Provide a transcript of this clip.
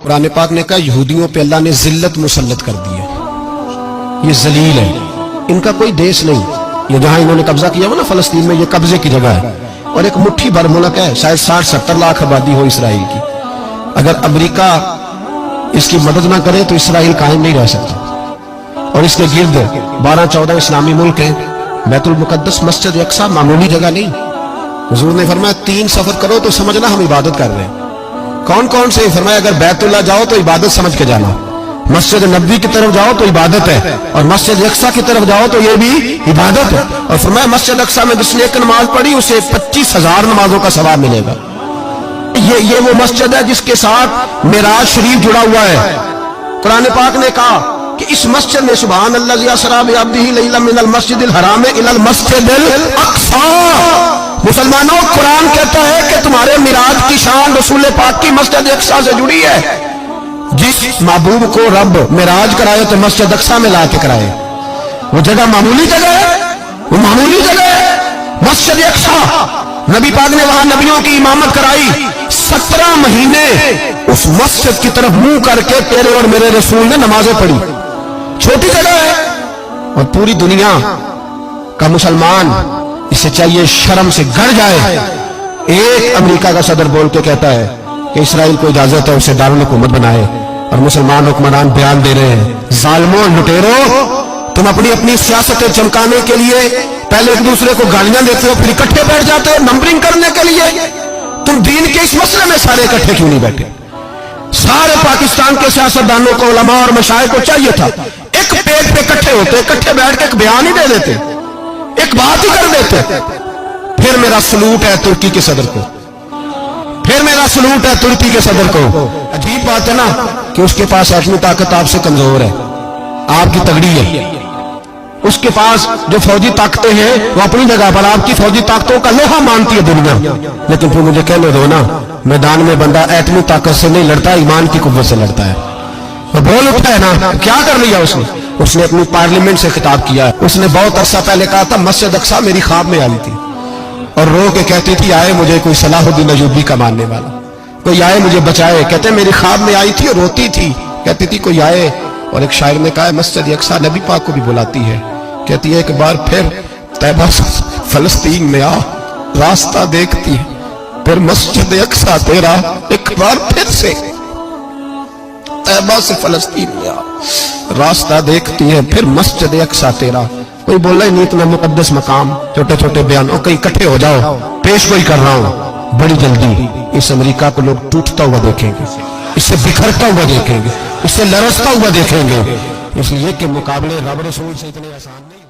قرآن پاک نے کہا یہودیوں پہ اللہ نے ذلت مسلط کر دی ہے، یہ ذلیل ہے، ان کا کوئی دیش نہیں، یہ جہاں انہوں نے قبضہ کیا ہوا نا فلسطین میں، یہ قبضے کی جگہ ہے، اور ایک مٹھی بھر ملک ہے، شاید 60-70 لاکھ آبادی ہو اسرائیل کی، اگر امریکہ اس کی مدد نہ کرے تو اسرائیل قائم نہیں رہ سکتا، اور اس کے گرد 12-14 اسلامی ملک ہیں، بیت المقدس مسجد اقصی معمولی جگہ نہیں، حضور نے فرمایا 3 سفر کرو تو سمجھنا ہم عبادت کر رہے ہیں، کون کون سے؟ فرمایا اگر بیت اللہ جاؤ تو عبادت سمجھ کے جانا، مسجد نبوی کی طرف جاؤ تو عبادت ہے، اور مسجد اقصی کی طرف جاؤ تو یہ بھی عبادت ہے، اور فرمایا مسجد اقصی میں جس نے ایک نماز پڑھی اسے 25,000 نمازوں کا ثواب ملے گا۔ یہ وہ مسجد ہے جس کے ساتھ معراج شریف جڑا ہوا ہے۔ قرآن پاک نے کہا کہ اس مسجد میں سبحان اللہ ذی اسریٰ بعبدہ لیلا من المسجد الحرام الی المسجد الاقصی، مسلمانوں قرآن کہتا ہے کہ تمہارے معراج کی شان رسول پاک کی مسجد اقصی سے جڑی ہے، جس محبوب کو رب معراج کرائے تو مسجد اقصی میں لا کے کرائے، وہ جگہ معمولی جگہ ہے، وہ معمولی جگہ ہے، مسجد اقصی، نبی پاک نے وہاں نبیوں کی امامت کرائی، 17 مہینے اس مسجد کی طرف منہ کر کے تیرے اور میرے رسول نے نمازیں پڑھی، چھوٹی جگہ ہے، اور پوری دنیا کا مسلمان اسے چاہیے شرم سے گڑ جائے۔ ایک امریکہ کا صدر بول کے کہتا ہے کہ اسرائیل کو اجازت ہے اسے دارالحکومت بنائے، اور مسلمان حکمران بیان دے رہے ہیں ظالموں لٹیرو، تم اپنی سیاستیں چمکانے کے لیے پہلے ایک دوسرے کو گالیاں دیتے ہو، پھر اکٹھے بیٹھ جاتے ہو نمبرنگ کرنے کے لیے، تم دین کے اس مسئلے میں سارے اکٹھے کیوں نہیں بیٹھے؟ سارے پاکستان کے سیاستدانوں کو، علماء اور مشائخ کو چاہیے تھا ایک پیج پہ اکٹھے ہوتے، اکٹھے بیٹھ کے ایک بیان ہی دے دیتے، ایک بات ہی کر دیتے۔ پھر میرا سلوٹ ہے ترکی کے صدر کو، پھر میرا سلوٹ ہے ترکی کے صدر کو۔ عجیب بات ہے نا کہ اس کے پاس ایٹمی طاقت آپ سے کمزور ہے، آپ کی تگڑی ہے، اس کے پاس جو فوجی طاقتیں ہیں وہ اپنی جگہ پر آپ کی فوجی طاقتوں کا لوہا مانتی ہے دنیا، لیکن پھر مجھے کہنے دو نا، میدان میں بندہ ایٹمی طاقت سے نہیں لڑتا، ایمان کی قوت سے لڑتا ہے، وہ بول اٹھا ہے نا، کیا کر لیا اس نے اپنی پارلیمنٹ سے خطاب کیا ہے، اس نے بہت عرصہ پہلے کہا تھا مسجد اقصی میری خواب میں آئی تھی، اور رو کے کہتی تھی آئے مجھے کوئی صلاح الدین ایوبی کا ماننے والا، کوئی آئے مجھے بچائے، کہتے میری خواب میں آئی تھی اور روتی تھی، کہتی تھی کوئی آئے، اور ایک شاعر نے کہا مسجد اقصی نبی پاک کو بھی بلاتی ہے، کہتی ہے ایک بار پھر طیبہ فلسطین میں آ، راستہ دیکھتی ہے پھر مسجد اقصی تیرا، ایک بار پھر سے طیبہ سے فلسطین میں آ، راستہ دیکھتی ہے پھر مسجد اقصی تیرا۔ کوئی بول رہا ہے نہیں اتنا مقدس مقام، چھوٹے چھوٹے بیانوں، کہیں اکٹھے ہو جاؤ، پیش گوئی کر رہا ہوں، بڑی جلدی اس امریکہ کو لوگ ٹوٹتا ہوا دیکھیں گے، اس سے بکھرتا ہوا دیکھیں گے، اس سے لرزتا ہوا دیکھیں گے، اس لیے کہ مقابلے رب رسول سے اتنے آسان نہیں۔